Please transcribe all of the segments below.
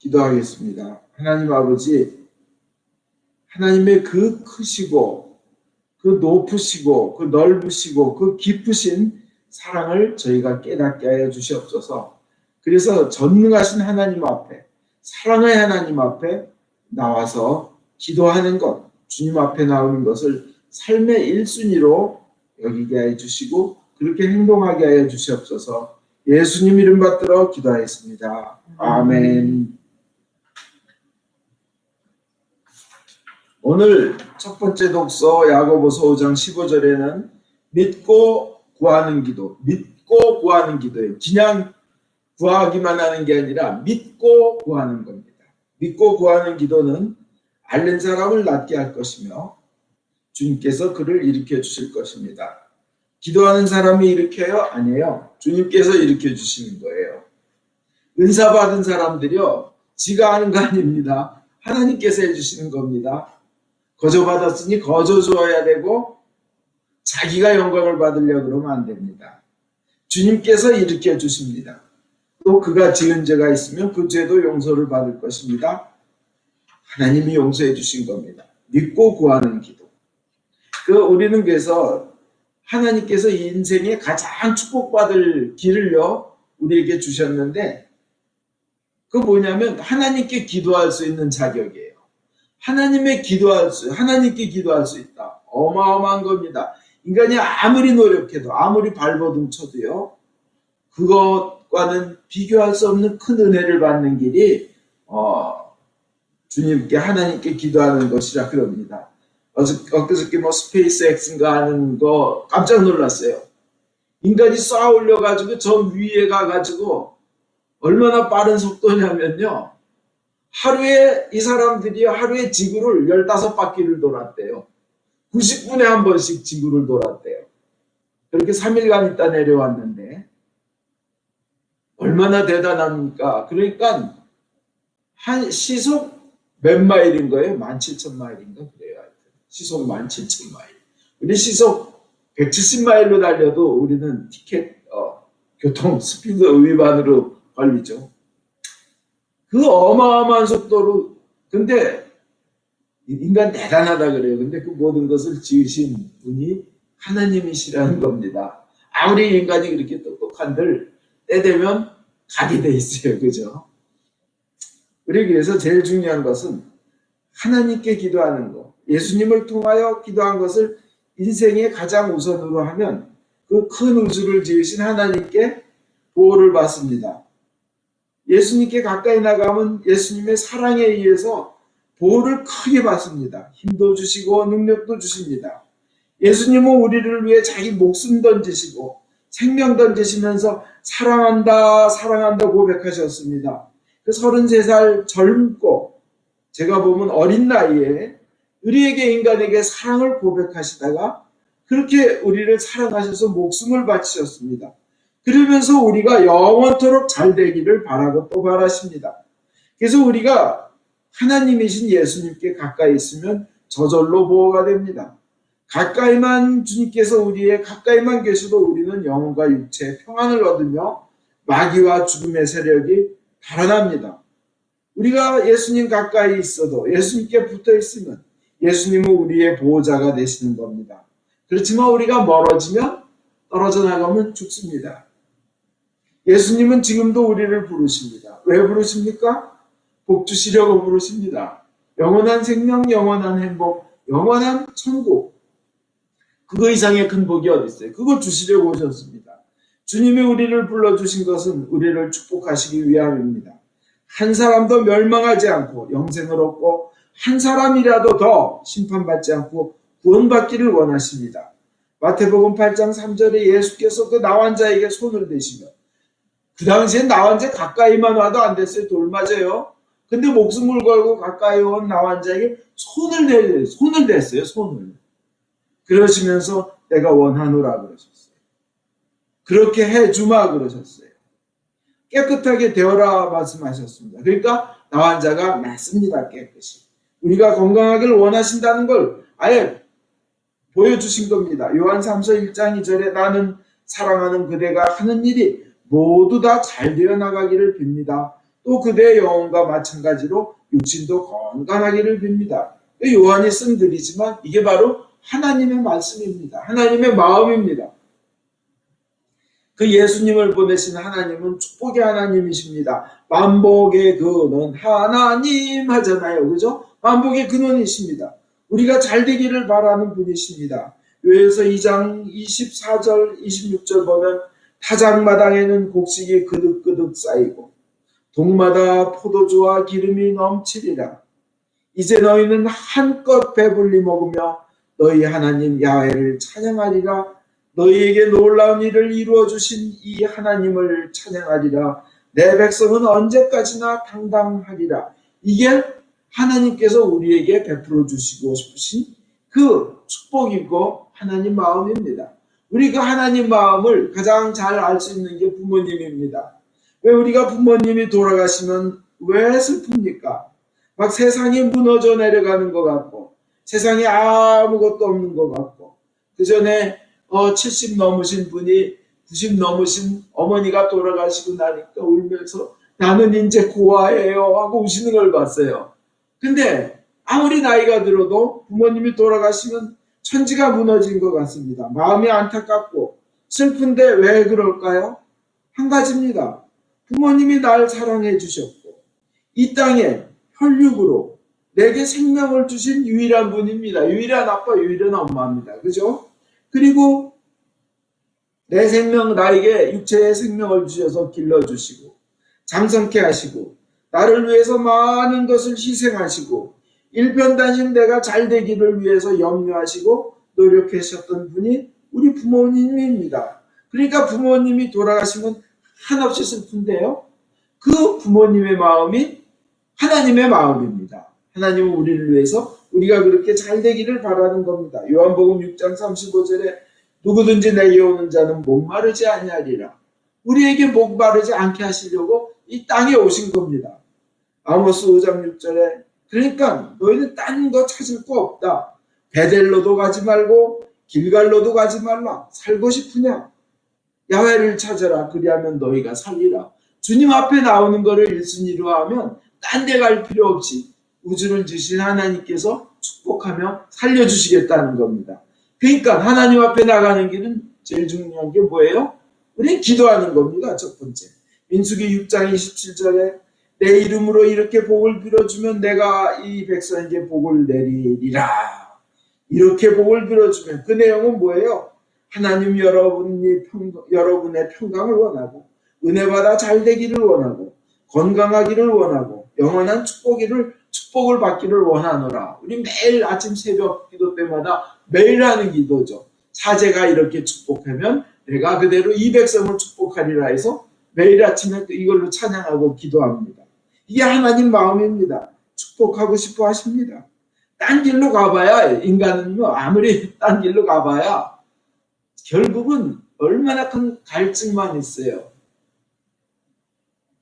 기도하겠습니다. 하나님 아버지, 하나님의 그 크시고 그 높으시고 그 넓으시고 그 깊으신 사랑을 저희가 깨닫게 하여 주시옵소서. 그래서 전능하신 하나님 앞에, 사랑의 하나님 앞에 나와서 기도하는 것, 주님 앞에 나오는 것을 삶의 1순위로 여기게 해 주시고 그렇게 행동하게 하여 주시옵소서. 예수님 이름 받들어 기도하였습니다. 아멘. 오늘 첫 번째 독서 야고보서 5장 15절에는 믿고 구하는 기도, 믿고 구하는 기도예요. 그냥 구하기만 하는 게 아니라 믿고 구하는 겁니다. 믿고 구하는 기도는 앓는 사람을 낫게 할 것이며 주님께서 그를 일으켜 주실 것입니다. 기도하는 사람이 일으켜요? 아니에요. 주님께서 일으켜 주시는 거예요. 은사 받은 사람들이요, 지가 하는 거 아닙니다. 하나님께서 해주시는 겁니다. 거저 받았으니 거저 주어야 되고 자기가 영광을 받으려고 그러면 안 됩니다. 주님께서 일으켜 주십니다. 또 그가 지은 죄가 있으면 그 죄도 용서를 받을 것입니다. 하나님이 용서해 주신 겁니다. 믿고 구하는 기도. 우리는 그래서 하나님께서 이 인생에 가장 축복받을 길을요 우리에게 주셨는데, 그 뭐냐면 하나님께 기도할 수 있는 자격이에요. 하나님께 기도할 수 있다. 어마어마한 겁니다. 인간이 아무리 노력해도 아무리 발버둥 쳐도요 그것과는 비교할 수 없는 큰 은혜를 받는 길이 주님께, 하나님께 기도하는 것이라 그럽니다. 엊그저께 스페이스X인가 하는 거 깜짝 놀랐어요. 인간이 쌓아 올려가지고 저 위에 가가지고 얼마나 빠른 속도냐면요, 하루에 이 사람들이 하루에 지구를 15바퀴를 돌았대요. 90분에 한 번씩 지구를 돌았대요. 그렇게 3일간 있다 내려왔는데 얼마나 대단합니까? 그러니까 한 시속 몇 마일인 거예요? 17,000마일인가 그래요. 시속 17,000마일. 우리 시속 170마일로 달려도 우리는 티켓 교통 스피드 위반으로 걸리죠. 그 어마어마한 속도로. 근데 인간 대단하다 그래요. 근데 그 모든 것을 지으신 분이 하나님이시라는 겁니다. 아무리 인간이 그렇게 똑똑한들 때 되면 가게 돼 있어요. 그죠? 우리 그래서 제일 중요한 것은 하나님께 기도하는 것, 예수님을 통하여 기도한 것을 인생의 가장 우선으로 하면 그 큰 우주를 지으신 하나님께 보호를 받습니다. 예수님께 가까이 나가면 예수님의 사랑에 의해서 보호를 크게 받습니다. 힘도 주시고 능력도 주십니다. 예수님은 우리를 위해 자기 목숨 던지시고 생명 던지시면서 사랑한다 사랑한다 고백하셨습니다. 그 33살 젊고 제가 보면 어린 나이에 우리에게, 인간에게 사랑을 고백하시다가 그렇게 우리를 사랑하셔서 목숨을 바치셨습니다. 그러면서 우리가 영원토록 잘 되기를 바라고 또 바라십니다. 그래서 우리가 하나님이신 예수님께 가까이 있으면 저절로 보호가 됩니다. 가까이만, 주님께서 우리의 가까이만 계셔도 우리는 영혼과 육체의 평안을 얻으며 마귀와 죽음의 세력이 달아납니다. 우리가 예수님 가까이 있어도, 예수님께 붙어 있으면 예수님은 우리의 보호자가 되시는 겁니다. 그렇지만 우리가 멀어지면, 떨어져 나가면 죽습니다. 예수님은 지금도 우리를 부르십니다. 왜 부르십니까? 복 주시려고 부르십니다. 영원한 생명, 영원한 행복, 영원한 천국. 그거 이상의 큰 복이 어디 있어요? 그거 주시려고 오셨습니다. 주님이 우리를 불러주신 것은 우리를 축복하시기 위함입니다. 한 사람도 멸망하지 않고 영생을 얻고 한 사람이라도 더 심판받지 않고 구원받기를 원하십니다. 마태복음 8장 3절에 예수께서 그 나환자에게 손을 대시며, 그 당시엔 나환자 가까이만 와도 안 됐어요. 돌 맞아요. 근데 목숨을 걸고 가까이 온 나환자에게 손을 댔어요. 손을. 그러시면서 내가 원하노라 그러셨어요. 그렇게 해주마 그러셨어요. 깨끗하게 되어라 말씀하셨습니다. 그러니까 나환자가 낫습니다. 깨끗이. 우리가 건강하기를 원하신다는 걸 아예 보여주신 겁니다. 요한 3서 1장 2절에 나는 사랑하는 그대가 하는 일이 모두 다 잘 되어 나가기를 빕니다. 또 그대의 영혼과 마찬가지로 육신도 건강하기를 빕니다. 요한이 쓴 글이지만 이게 바로 하나님의 말씀입니다. 하나님의 마음입니다. 그 예수님을 보내신 하나님은 축복의 하나님이십니다. 만복의 근원 하나님 하잖아요. 그죠? 만복의 근원이십니다. 우리가 잘 되기를 바라는 분이십니다. 요에서 2장 24절 26절 보면 타작마당에는 곡식이 그득그득 쌓이고 동마다 포도주와 기름이 넘치리라. 이제 너희는 한껏 배불리 먹으며 너희 하나님 야훼를 찬양하리라. 너희에게 놀라운 일을 이루어 주신 이 하나님을 찬양하리라. 내 백성은 언제까지나 당당하리라. 이게 하나님께서 우리에게 베풀어 주시고 싶으신 그 축복이고 하나님 마음입니다. 우리가 하나님 마음을 가장 잘 알 수 있는 게 부모님입니다. 왜 우리가 부모님이 돌아가시면 왜 슬픕니까? 막 세상이 무너져 내려가는 것 같고 세상에 아무것도 없는 것 같고 그 전에 70 넘으신 분이 90 넘으신 어머니가 돌아가시고 나니까 울면서 나는 이제 고아예요 하고 우시는 걸 봤어요. 근데 아무리 나이가 들어도 부모님이 돌아가시면 천지가 무너진 것 같습니다. 마음이 안타깝고 슬픈데 왜 그럴까요? 한 가지입니다. 부모님이 날 사랑해 주셨고 이 땅에 혈육으로 내게 생명을 주신 유일한 분입니다. 유일한 아빠, 유일한 엄마입니다. 그죠? 그리고 내 생명, 나에게 육체의 생명을 주셔서 길러주시고 장성케 하시고 나를 위해서 많은 것을 희생하시고 일편단심 내가 잘 되기를 위해서 염려하시고 노력하셨던 분이 우리 부모님입니다. 그러니까 부모님이 돌아가시면 한없이 슬픈데요. 그 부모님의 마음이 하나님의 마음입니다. 하나님은 우리를 위해서 우리가 그렇게 잘 되기를 바라는 겁니다. 요한복음 6장 35절에 누구든지 내게 오는 자는 목마르지 아니하리라. 우리에게 목마르지 않게 하시려고 이 땅에 오신 겁니다. 아모스 5장 6절에 그러니까 너희는 딴 거 찾을 거 없다. 베델로도 가지 말고 길갈로도 가지 말라. 살고 싶으냐? 야훼를 찾아라. 그리하면 너희가 살리라. 주님 앞에 나오는 거를 1순위로 하면 딴 데 갈 필요 없이 우주를 지신 하나님께서 축복하며 살려주시겠다는 겁니다. 그러니까 하나님 앞에 나가는 길은 제일 중요한 게 뭐예요? 우리는 기도하는 겁니다. 첫 번째. 민수기 6장 27절에 내 이름으로 이렇게 복을 빌어주면 내가 이 백성에게 복을 내리리라. 이렇게 복을 빌어주면 그 내용은 뭐예요? 하나님 여러분의 평강을 원하고 은혜 받아 잘 되기를 원하고 건강하기를 원하고 영원한 축복을 받기를 원하노라. 우리 매일 아침 새벽 기도 때마다 매일 하는 기도죠. 사제가 이렇게 축복하면 내가 그대로 이 백성을 축복하리라 해서 매일 아침에 이걸로 찬양하고 기도합니다. 이게 하나님 마음입니다. 축복하고 싶어 하십니다. 딴 길로 가봐야 인간은요 아무리 딴 길로 가봐야 결국은 얼마나 큰 갈증만 있어요.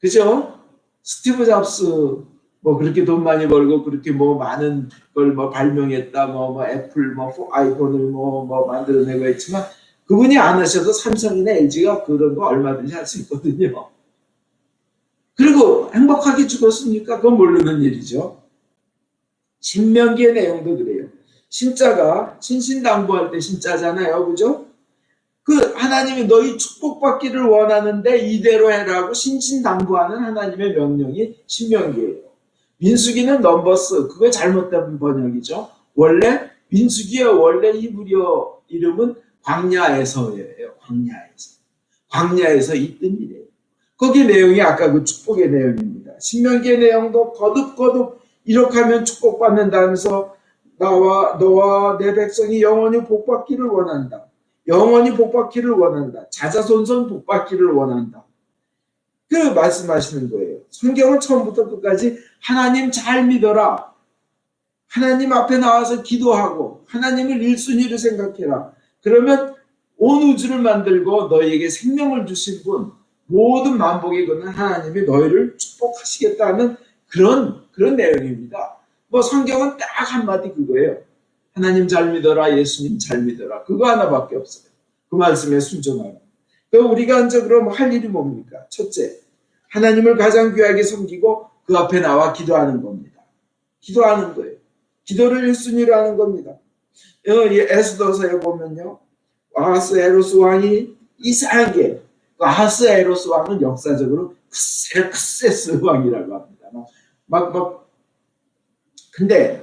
그죠? 스티브 잡스 뭐 그렇게 돈 많이 벌고 그렇게 뭐 많은 걸 뭐 발명했다 뭐 애플 아이폰을 만들어내고 했지만 그분이 안 하셔도 삼성이나 LG가 그런 거 얼마든지 할 수 있거든요. 그리고 행복하게 죽었습니까? 그건 모르는 일이죠. 신명기의 내용도 그래요. 신자가 신신당부할 때 신자잖아요. 그죠? 그 하나님이 너희 축복받기를 원하는데 이대로 해라고 신신당부하는 하나님의 명령이 신명기예요. 민수기는 넘버스, 그거 잘못된 번역이죠. 원래 민수기의 원래 히브리어 이름은 광야에서예요. 광야에서 있던 일이에요. 거기 내용이 아까 그 축복의 내용입니다. 신명기의 내용도 거듭 이렇게 하면 축복받는다면서 너와 내 백성이 영원히 복받기를 원한다. 영원히 복받기를 원한다. 자자손손 복받기를 원한다. 그 말씀하시는 거예요. 성경을 처음부터 끝까지 하나님 잘 믿어라. 하나님 앞에 나와서 기도하고 하나님을 1순위로 생각해라. 그러면 온 우주를 만들고 너희에게 생명을 주신 분, 모든 만복의 근원 하나님이 너희를 축복하시겠다는 그런 내용입니다. 뭐 성경은 딱 한마디 그거예요. 하나님 잘 믿어라, 예수님 잘 믿어라. 그거 하나밖에 없어요. 그 말씀에 순종하라. 그럼 우리가 이제 그럼 할 일이 뭡니까? 첫째, 하나님을 가장 귀하게 섬기고 그 앞에 나와 기도하는 겁니다. 기도하는 거예요. 기도를 1순위로 하는 겁니다. 에스더서에 보면요. 아하스에로스 왕이 이상하게, 아하스에로스 왕은 역사적으로 크세스 왕이라고 합니다. 근데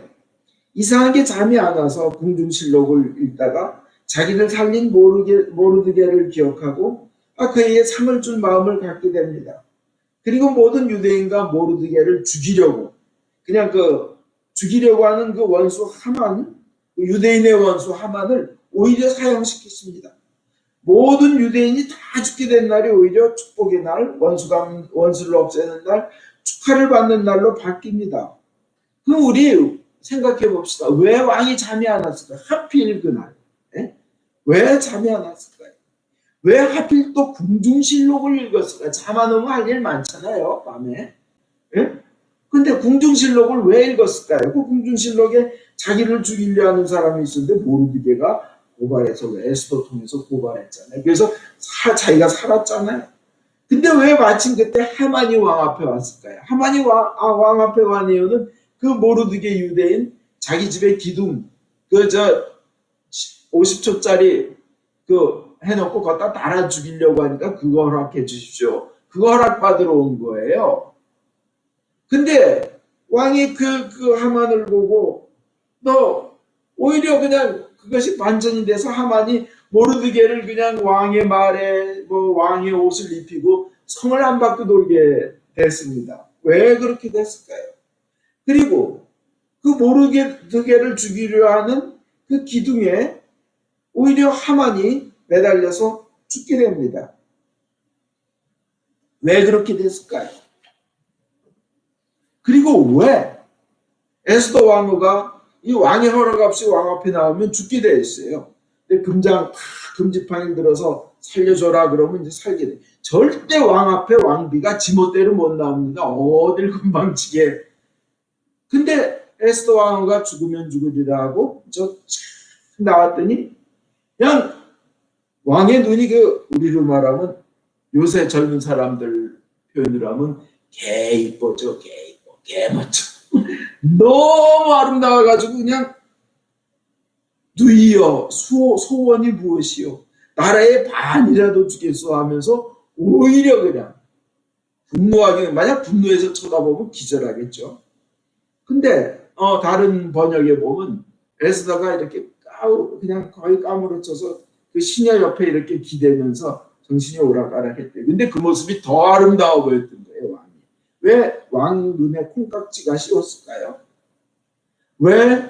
이상하게 잠이 안 와서 궁중실록을 읽다가 자기를 살린 모르드게를 기억하고 그에게 상을 줄 마음을 갖게 됩니다. 그리고 모든 유대인과 모르드게를 죽이려고 그냥 죽이려고 하는 그 원수 하만, 유대인의 원수 하만을 오히려 사형시켰습니다. 모든 유대인이 다 죽게 된 날이 오히려 축복의 날, 원수를 없애는 날, 축하를 받는 날로 바뀝니다. 그럼 우리 생각해 봅시다. 왜 왕이 잠이 안 왔을까요? 하필 그날. 왜 잠이 안 왔을까요? 왜 하필 또 궁중실록을 읽었을까요? 잠 안 오면 할 일 많잖아요, 밤에. 근데 궁중실록을 왜 읽었을까요? 그 궁중실록에 자기를 죽이려 하는 사람이 있었는데 모르드게가 고발해서 에스더 통해서 고발했잖아요. 그래서 자기가 살았잖아요. 근데 왜 마침 그때 하만이 왕 앞에 왔을까요? 하만이 왕 앞에 wan 이유는 그 모르드게 유대인 자기 집에 기둥 50초짜리 해놓고 거기다 달아 죽이려고 하니까 그거 허락해 주십시오. 그거 허락받으러 온 거예요. 근데 왕이 그 하만을 보고 너 오히려 그냥 그것이 반전이 돼서 하만이 모르드게를 그냥 왕의 말에 왕의 옷을 입히고 성을 안 받고 놀게 됐습니다. 왜 그렇게 됐을까요? 그리고 그 모르드게를 죽이려 하는 그 기둥에 오히려 하만이 매달려서 죽게 됩니다. 왜 그렇게 됐을까요? 그리고 왜 에스더 왕후가 이 왕의 허락 없이 왕 앞에 나오면 죽게 돼 있어요. 근데 금지판을 들어서 살려줘라 그러면 이제 살게 돼. 절대 왕 앞에 왕비가 지멋대로 못 나옵니다. 어딜 금방지게. 근데 에스더 왕후가 죽으면 죽으리라 하고 나왔더니 그냥 왕의 눈이 우리로 말하면 요새 젊은 사람들 표현으로 하면 개 이뻐죠. 개 이뻐. 개 멋져. 너무 아름다워가지고 그냥 누이여 소원이 무엇이요? 나라의 반이라도 주겠소 하면서 오히려 그냥 분노하게 만약 분노해서 쳐다보면 기절하겠죠. 근데 다른 번역에 보면 에스더가 이렇게 그냥 거의 까무러쳐서 그 시녀 옆에 이렇게 기대면서 정신이 오락가락했대요. 근데 그 모습이 더 아름다워 보였던 거예요, 왕이. 왜 왕 눈에 콩깍지가 씌웠을까요? 왜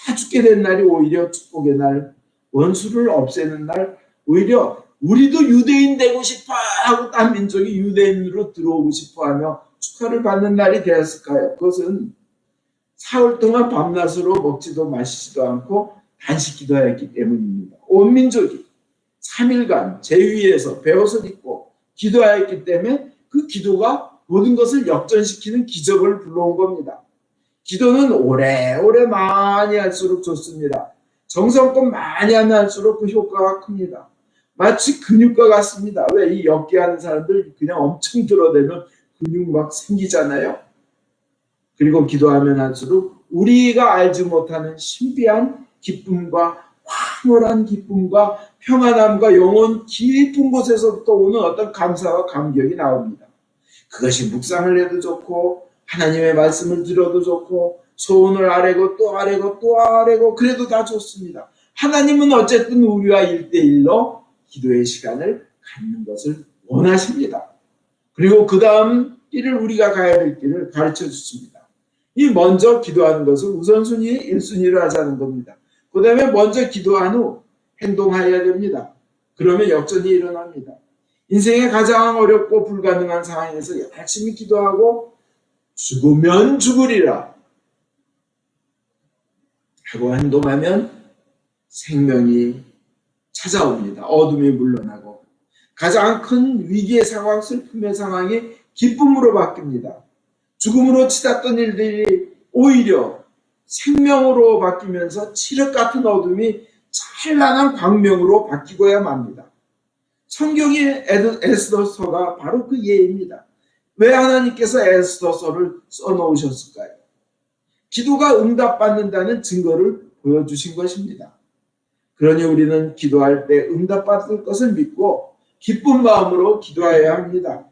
다 죽게 된 날이 오히려 축복의 날, 원수를 없애는 날, 오히려 우리도 유대인 되고 싶어 하고 딴 민족이 유대인으로 들어오고 싶어 하며 축하를 받는 날이 되었을까요? 그것은 사흘 동안 밤낮으로 먹지도 마시지도 않고 단식 기도하였기 때문입니다. 온 민족이 3일간 제위에서 배옷을 입고 기도하였기 때문에 그 기도가 모든 것을 역전시키는 기적을 불러온 겁니다. 기도는 오래오래 많이 할수록 좋습니다. 정성껏 많이 하면 할수록 그 효과가 큽니다. 마치 근육과 같습니다. 왜 이 엮기하는 사람들 그냥 엄청 들어대면 근육 막 생기잖아요. 그리고 기도하면 할수록 우리가 알지 못하는 신비한 기쁨과 황홀한 기쁨과 평안함과 영혼 깊은 곳에서부터 오는 어떤 감사와 감격이 나옵니다. 그것이 묵상을 해도 좋고 하나님의 말씀을 들어도 좋고 소원을 아뢰고 또 아뢰고 또 아뢰고 그래도 다 좋습니다. 하나님은 어쨌든 우리와 1대1로 기도의 시간을 갖는 것을 원하십니다. 그리고 그 다음 길을 우리가 가야 될 길을 가르쳐 주십니다. 이 먼저 기도하는 것을 우선순위 1순위로 하자는 겁니다. 그 다음에 먼저 기도한 후 행동해야 됩니다. 그러면 역전이 일어납니다. 인생의 가장 어렵고 불가능한 상황에서 열심히 기도하고 죽으면 죽으리라 하고 행동하면 생명이 찾아옵니다. 어둠이 물러나고 가장 큰 위기의 상황, 슬픔의 상황이 기쁨으로 바뀝니다. 죽음으로 치닫던 일들이 오히려 생명으로 바뀌면서 칠흑 같은 어둠이 찬란한 광명으로 바뀌고야 맙니다. 성경의 에스더서가 바로 그 예입니다. 왜 하나님께서 에스더서를 써놓으셨을까요? 기도가 응답받는다는 증거를 보여주신 것입니다. 그러니 우리는 기도할 때 응답받을 것을 믿고 기쁜 마음으로 기도해야 합니다.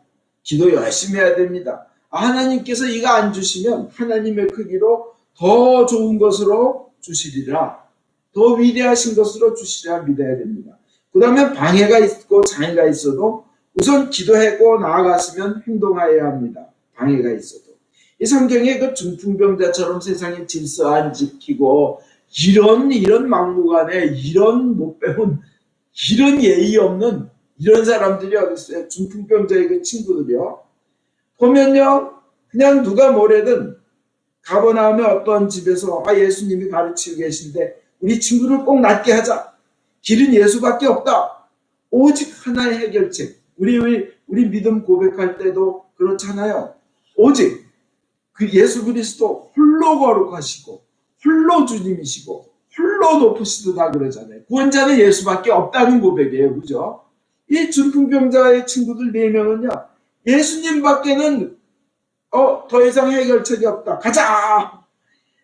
기도 열심히 해야 됩니다. 하나님께서 이거 안 주시면 하나님의 크기로 더 좋은 것으로 주시리라. 더 위대하신 것으로 주시리라 믿어야 됩니다. 그 다음에 방해가 있고 장애가 있어도 우선 기도하고 나아갔으면 행동해야 합니다. 방해가 있어도. 이 성경에 그 중풍병자처럼 세상의 질서 안 지키고 이런 막무가내 이런 못 배운 이런 예의 없는 이런 사람들이 어디 있어요? 중풍병자의 그 친구들이요. 보면요, 그냥 누가 뭐래든 가고 나면 어떤 집에서 예수님이 가르치고 계신데 우리 친구를 꼭 낫게 하자. 길은 예수밖에 없다. 오직 하나의 해결책. 우리 믿음 고백할 때도 그렇잖아요. 오직 그 예수 그리스도 홀로 거룩하시고 홀로 주님이시고 홀로 높으시다 그러잖아요. 구원자는 예수밖에 없다는 고백이에요. 그죠? 이 중풍병자의 친구들 4명은요. 예수님밖에는 더 이상 해결책이 없다. 가자!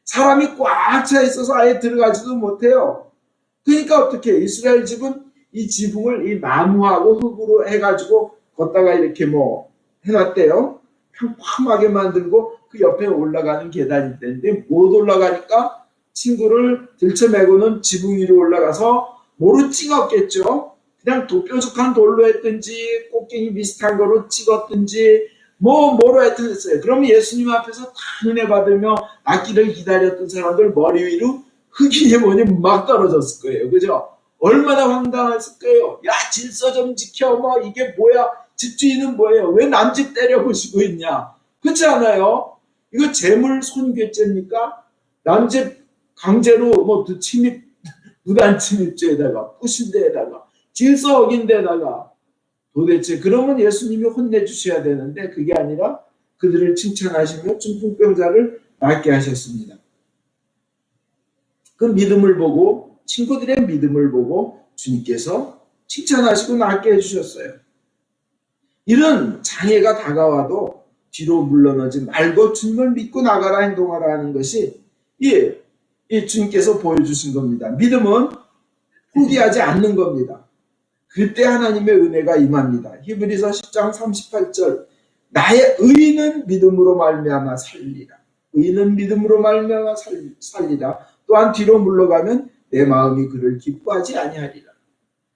사람이 꽉 차 있어서 아예 들어가지도 못해요. 그러니까 어떻게 이스라엘 집은 이 지붕을 이 나무하고 흙으로 해가지고 걷다가 이렇게 뭐 해놨대요. 평평하게 만들고 그 옆에 올라가는 계단이 있는데 못 올라가니까 친구를 들쳐매고는 지붕 위로 올라가서 뭐로 찍었겠죠. 그냥 뾰족한 돌로 했든지 꽃갱이 비슷한 거로 찍었든지 뭐로 하여튼 했어요. 그러면 예수님 앞에서 다 은혜 받으며 낫기를 기다렸던 사람들 머리 위로 흙이 뭐니 막 떨어졌을 거예요. 그죠? 얼마나 황당했을 거예요. 야, 질서 좀 지켜. 뭐 이게 뭐야? 집주인은 뭐예요? 왜 남집 때려부시고 있냐? 그렇지 않아요? 이거 재물 손괴죄입니까? 남집 강제로 뭐 침입, 무단 침입죄에다가 부신 데에다가 질서 어긴 데다가 도대체 그러면 예수님이 혼내주셔야 되는데 그게 아니라 그들을 칭찬하시며 중풍병자를 낫게 하셨습니다. 그 믿음을 보고 친구들의 믿음을 보고 주님께서 칭찬하시고 낫게 해주셨어요. 이런 장애가 다가와도 뒤로 물러나지 말고 주님을 믿고 나가라 행동하라 하는 것이 이 주님께서 보여주신 겁니다. 믿음은 포기하지 않는 겁니다. 그때 하나님의 은혜가 임합니다. 히브리서 10장 38절 나의 의는 믿음으로 말미암아 살리라. 의는 믿음으로 말미암아 살리라. 또한 뒤로 물러가면 내 마음이 그를 기뻐하지 아니하리라.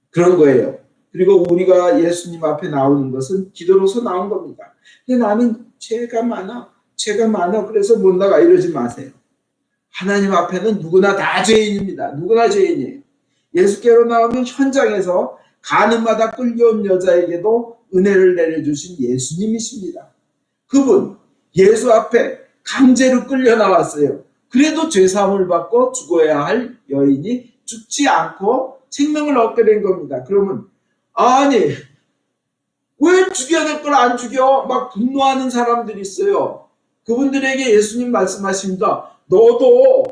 그런 거예요. 그리고 우리가 예수님 앞에 나오는 것은 기도로서 나온 겁니다. 근데 나는 죄가 많아 그래서 못 나가 이러지 마세요. 하나님 앞에는 누구나 다 죄인입니다. 누구나 죄인이에요. 예수께로 나오면 현장에서 가늠마다 끌려온 여자에게도 은혜를 내려주신 예수님이십니다. 그분 예수 앞에 강제로 끌려 나왔어요. 그래도 죄사함을 받고 죽어야 할 여인이 죽지 않고 생명을 얻게 된 겁니다. 그러면 아니 왜 죽여야 될 걸 안 죽여? 막 분노하는 사람들이 있어요. 그분들에게 예수님 말씀하십니다. 너도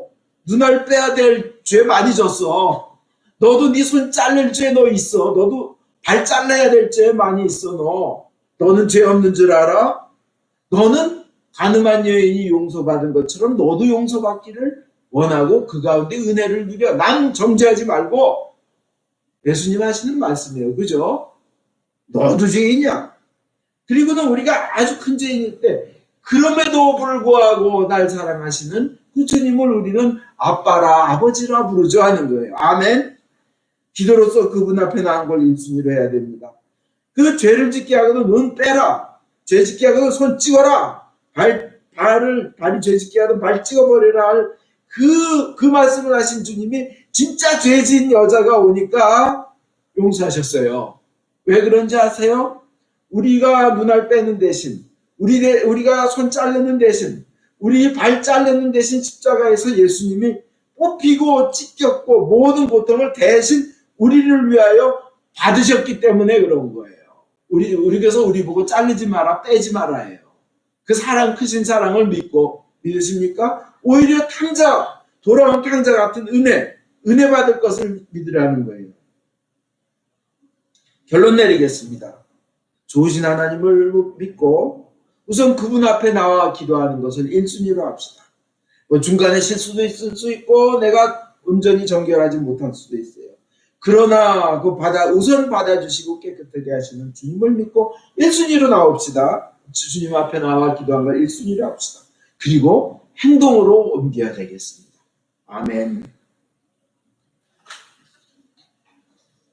눈알 빼야 될 죄 많이 졌어. 너도 네 손 자를 죄 너 있어. 너도 발 잘라야 될 죄 많이 있어. 너는 죄 없는 줄 알아? 너는 가늠한 여인이 용서받은 것처럼 너도 용서받기를 원하고 그 가운데 은혜를 누려. 난 정죄하지 말고. 예수님 하시는 말씀이에요. 그죠? 너도 죄인이야. 그리고는 우리가 아주 큰 죄인일 때 그럼에도 불구하고 날 사랑하시는 그 주님을 우리는 아빠라 아버지라 부르죠 하는 거예요. 아멘. 기도로서 그분 앞에 나온 걸 인순위로 해야 됩니다. 그 죄를 짓게 하거든 눈 빼라. 죄 짓게 하거든 손 찍어라. 발이 죄 짓게 하든 발 찍어버리라 할 그 말씀을 하신 주님이 진짜 죄 지은 여자가 오니까 용서하셨어요. 왜 그런지 아세요? 우리가 눈알 빼는 대신 우리가 손 자르는 대신 우리 발 자르는 대신 십자가에서 예수님이 뽑히고 찢겼고 모든 고통을 대신 우리를 위하여 받으셨기 때문에 그런 거예요. 우리께서 우리 보고 자르지 마라 빼지 마라 해요. 그 사랑 크신 사랑을 믿으십니까? 오히려 돌아온 탕자 같은 은혜 받을 것을 믿으라는 거예요. 결론 내리겠습니다. 좋으신 하나님을 믿고 우선 그분 앞에 나와 기도하는 것을 1순위로 합시다. 뭐 중간에 실수도 있을 수 있고 내가 온전히 정결하지 못할 수도 있어요. 그러나 우선 받아주시고 깨끗하게 하시는 주님을 믿고 1순위로 나옵시다. 주님 앞에 나와 기도한 걸 1순위로 합시다. 그리고 행동으로 옮겨야 되겠습니다. 아멘.